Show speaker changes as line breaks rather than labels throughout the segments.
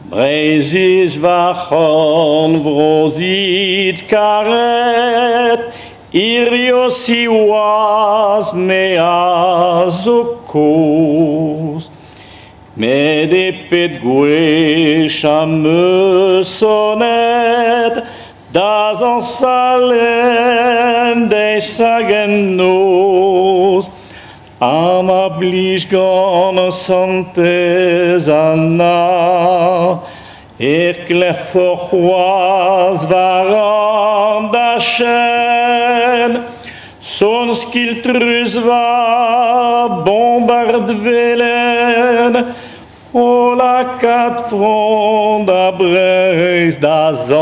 Breisis vachon vrozit karet, Iriosi was meaz o cause. Mais des pet gouech a me sonnet, das an salen des sagen nos, am ablich gone santes anna, kleffochoas varan da chen, son skiltrus va bombardvelen, o la kat front da breis da zansal.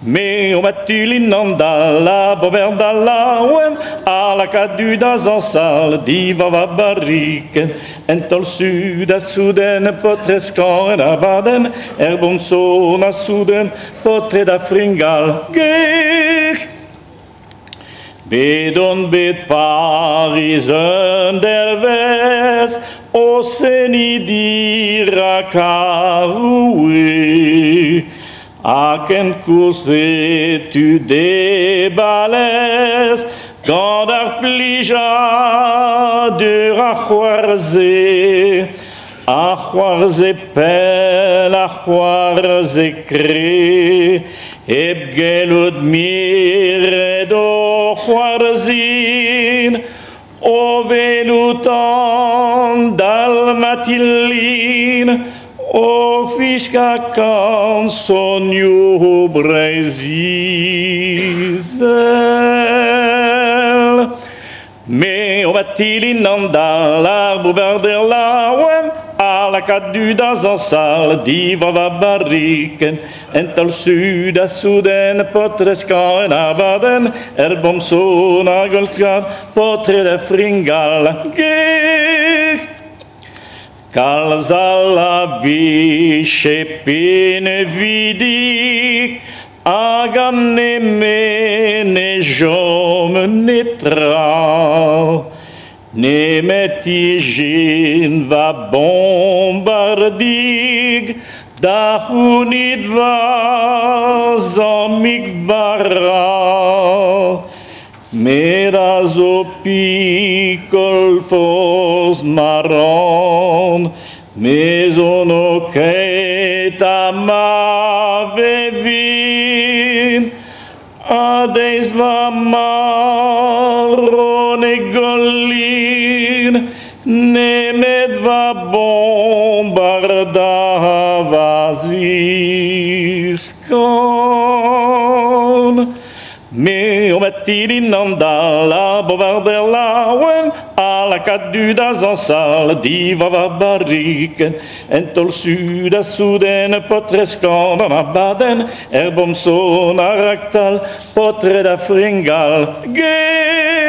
Me o matulin da la bober da lauen, a la cadu da zansal, diva va barriken, en tol sud a suden, potreskan en abaden, bon son a suden, potre da fringal, gech. Bedon bet Paris der West, o seni dira caroui. Aken course tu déballes, quand ar plija de a c'hoarze pel, a c'hoarze cre, eb gelod mired o c'hoarzin, o venutan dal matillin, o fischka canzonio brezizel. Me o matilin an dal arbo berder lauen, a la cadu da zansal, diva va barriken, en tal sud a suden, potreskan en abaden, bom son a golskan, potre de fringal, gech. Calzala visce pene vidic, agam ne mene jom ne trau, ne metigin va bombardig, da hunit va zomig barra. Meras o picol fos marron, maison o queta mave vin, ades va marron e gollin, nemed va bombarda vaziscon. Me o matilin an dal a bovarder lauen, a la cadu da zansal, diva va barriken, en tol sud a suden, potreskan an abaden, bom son a raktal, potre da fringal, gech.